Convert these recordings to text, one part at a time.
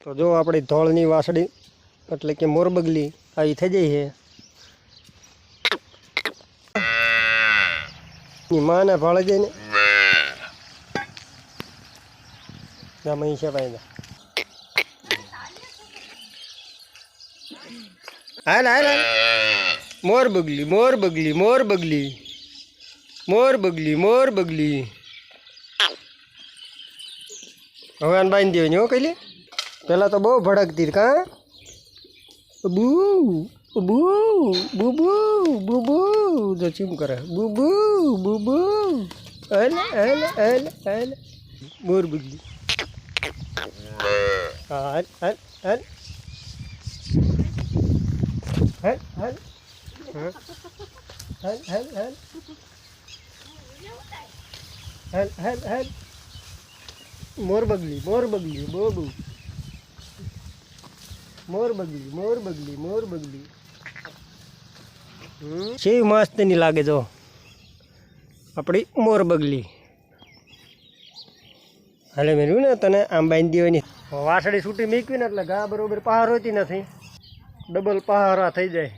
તો જો આપણી ધોળની વાસળી એટલે કે મોરબગલી આવી થઈ જાય છે માને ભાળે જઈને મહી છે ભાઈ હાલ હાલ હાલ મોરબગલી મોરબગલી મોરબગલી મોરબગલી મોરબગલી હવે આને બાંધી દેવાની હો કઈ પેલા તો બહુ ભડકતી કા બુ બુ બુબુ બુબુ જો ચીમ કરે બુબુ બુબુ હલ હલ હલ હલ મોરબગલી હલ હલ હલ હલ હલ હલ હલ હલ હલ હલ હલ મોરબગલી મોરબગલી બોબુ મોરબગલી મોરબગલી મોરબગલી કેવી મસ્તની લાગે જો આપણી મોરબગલી હાલે મેળવ્યું ને તને આમ બાંધી દેવાની વાસળી છૂટી મૂકવી ને એટલે ગા બરોબર પહાર હોતી નથી ડબલ પહારા થઈ જાય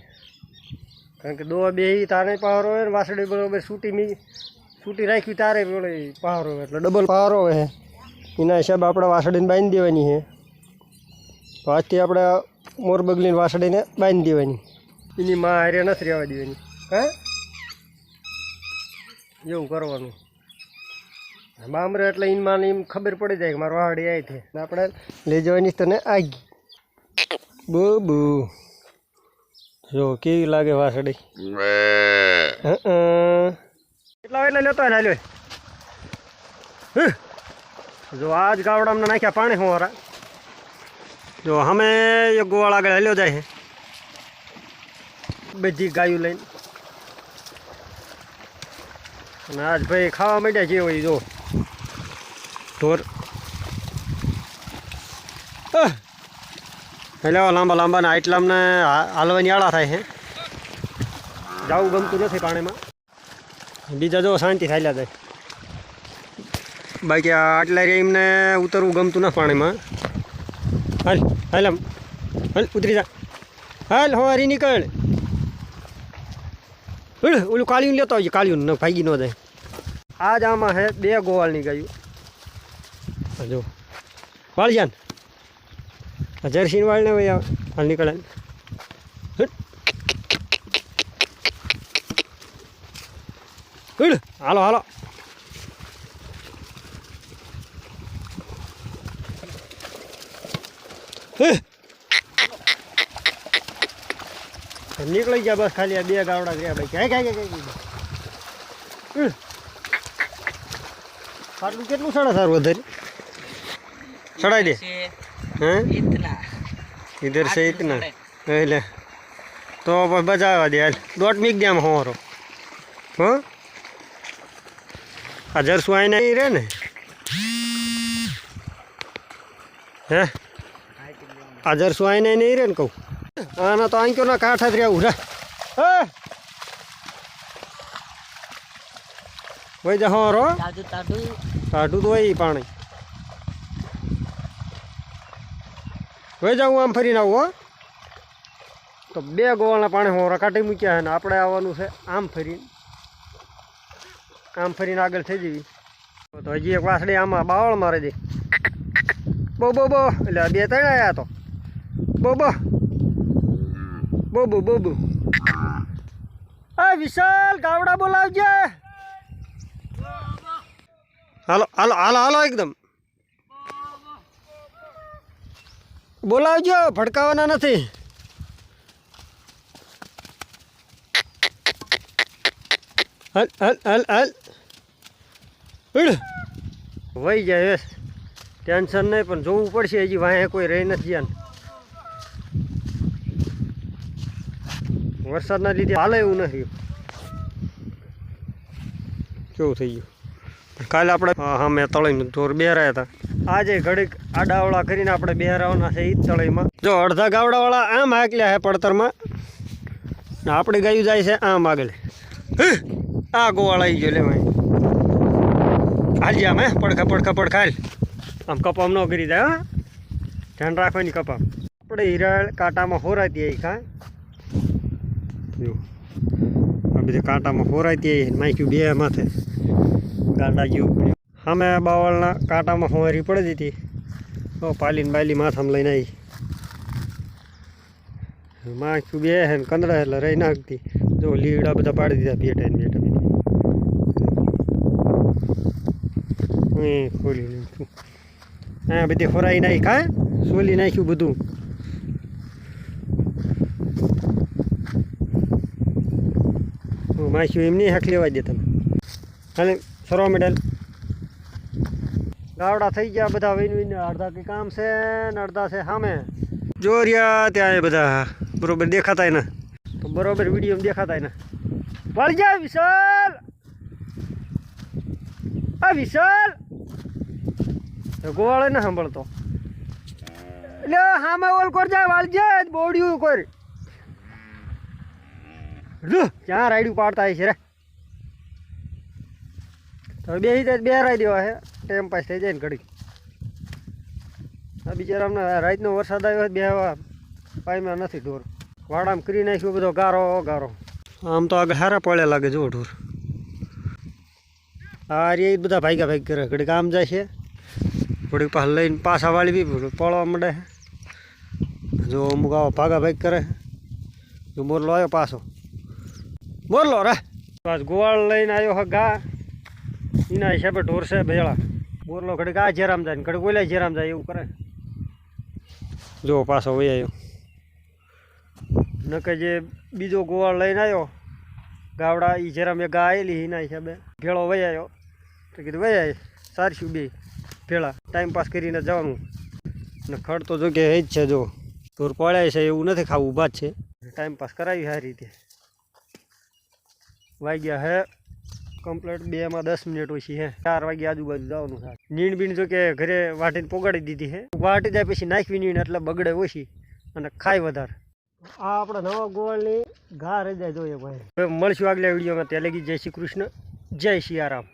કારણ કે દો બે તારે પહારો હોય ને વાસળી બરોબર છૂટી રાખવી તારે પહારો હોય એટલે ડબલ પહારો હોય એના હિસાબે આપણે વાસળીને બાંધી દેવાની છે તો આજથી આપણે મોરબગલીની વાસળીને બાંધી દેવાની એની માં હારે નથી રહેવા દેવાની હા એવું કરવાનું બામરે એટલે એમાં એમ ખબર પડી જાય કે મારો વાહડી આવી છે આપણે લઈ જવાની તને આગી બહુ બહુ જો કેવી લાગે વાસળી કેટલા એટલે લેતો હોય હાલ્યો જો આજ ગાવડામાં નાખ્યા પાણી હોરા જો અમે એક ગોવાળ આગળ હાલ્યો જાય છે બધી ગાયું લઈને અને આજ ભાઈ ખાવા માંડ્યા જે હોય જો ઢોર એટલે લાંબા લાંબા ને આટલા અમને હાલવાની આળા થાય છે જવું ગમતું નથી પાણીમાં બીજા જો શાંતિ થાલ્યા જાય બાકી આટલા રે એમને ઉતરવું ગમતું નથી પાણીમાં હાલ હાલ આમ હાલ ઉતરી જા હાલ હોવારી નીકળ ઓલું કાળિયું લેતો આવજે કાળિયું ન ભાગી ન જાય આજ આમાં હે 2 ગોવાળની ગાયું જો વાળી જાન જર્સીન વાળને ભાઈ હાલ નીકળે હાલો હાલો નીકળી ગયા બસ ખાલી આ 2 ગાવડા ગયા ભાઈ ક્યાં ક્યાં ક્યાં આટલું કેટલું સાડા સારું વધારે ચડાઈ દે હા ઇધર છે ઇતના એટલે તો બજાવવા દે હાલ દોઢ મીક દે આમ હોરો હો આ જરસું આવીને અહીં રહે ને હે આ જરસું આવીને નહીં રહે ને કહું આના તો આંક્યો ના કાંઠા જ રહેવું રે ભાઈ જા હોરો ટાઢું તો હોય પાણી ભાઈ જાઉં આમ ફરીને આવું હો તો 2 ગોવાળના પાણી હોરા કાઢી મૂક્યા છે ને આપણે આવવાનું છે આમ ફરીને આગળ થઈ જવી તો હજી એક વાસળી આમાં બાવળ મારે દે બહુ બહુ બહુ એટલે 2 3 આવ્યા તો બહુ બહુ બહુ બહુ બહુ બહુ આ વિશાલ ગાવડા બોલાવજે હાલો હાલો હાલો હાલો એકદમ બોલાવજો ભડકાવાના નથી હાલ હાલ હાલ હાલ વહી જાય બસ ટેન્શન નહીં પણ જોવું પડશે હજી વાંહે કોઈ રહી નથી જ્યાં વરસાદના લીધે હાલે એવું નથી કેવું થઈ ગયું કાલે આપણે હા મેં તળાઈમાં ઢોર બેહરાયા હતા આજે ઘડીક આડાવડા કરીને આપણે બેહરાવાના છે એ જ તળાઈમાં જો અડધા ગાવડાવાળા આમ હાકલ્યા છે પડતરમાં ને આપણી ગાયું જાય છે આમ આગળ આ ગોવાળ આવી ગયો લે ભાઈ હાલ આમ હે પડખા હાલ આમ કપામ ન કરી દે હા ધ્યાન રાખવાની કપા આપણે હિરાળ કાંટામાં હોરાતી આવી કાં જો આ બધી કાંટામાં હોરાતી આવી માખ્યું બે માથે ગાંડા જેવું સામે બાવળના કાંટામાં હોવારી પડી હતી તો પાલીને બાયલી માથામાં લઈને આવી માખ્યું બે હે ને કંદડા એટલે રહી નાખતી જો લીવડા બધા પાડી દીધા બેટા ખોલી નાખ્યું હા બધી ખોરાઈ નાખી કાં સોલી નાખ્યું બધું માખ્યું એમ નહીં હક લેવા દે તમે હાલે સરવા મેડલ ગાવડા થઈ ગયા બધા વહીને અડધા કંઈ કામ છે ને અડધા છે સામે જો રહ્યા ત્યાં એ બધા બરોબર દેખાતા ને તો બરોબર વિડીયો દેખાતા ને વળી જાય વિશાલ આ વિશાલ ગોવાળે ને સાંભળતો એટલે હામે ઓલ કર જાય વાળજે બોડ્યું કોઈ ક્યાં રાયડું પાડતા છે રે તો બે જાય બે રાઈ દેવા છે ટાઈમ પાસ થઈ જાય ને ઘડી આ બિચારા અમને રાતનો વરસાદ આવ્યો હોય બે પાયમાં નથી ઢોર વાડામાં કરી નાખ્યું બધો ગારો ગારો આમ તો આગળ હારા પડે લાગે જો ઢોર આ રે બધા ભાગ્યા ભાગ કરે ઘડીક આમ જાય છે થોડીક પાછા લઈને પાછા વાળી બી પડવા માંડે જો અમુક આવો ભાગા ભાગ કરે જો મોરલો આવ્યો પાછો મોરલો રે પાછ ગોવાળ લઈને આવ્યો હા ગા એના હિસાબે ઢોર છે ભેળા મોરલો ઘડીક આ જેરામ જાય ને ઘડીક ઓલા જેરામ જાય એવું કરે જો પાછો વહી આવ્યો નકે જે બીજો ગોવાળ લઈને આવ્યો ગાવડા એ જેરામ એ ગા આવેલી એના હિસાબે ભેળો વહી આવ્યો તો કીધું વહી આવી સારશું બે ભેળા ટાઈમ પાસ કરીને જવાનું ને ખડ તો જો કે એ જ છે જો ઢોર પડાય છે એવું નથી ખાવું ઊભા જ છે ટાઈમ પાસ કરાવી સારી રીતે વાગ્યા હે કમ્પ્લીટ 2 મિનિટ ઓછી હે 4 વાગ્યા આજુબાજુ જવાનું છે નીણ બીણ જો કે ઘરે વાટીને પોગાડી દીધી હે વાટી જાય પછી નાખવી નીણ એટલે બગડે ઓછી અને ખાય વધારે આ આપણા નવા ગોવાળની ઘા રહી જાય જોઈએ ભાઈ મળશું આગલા વિડીયોમાં ત્યાં લગી જય શ્રી કૃષ્ણ જય સિયારામ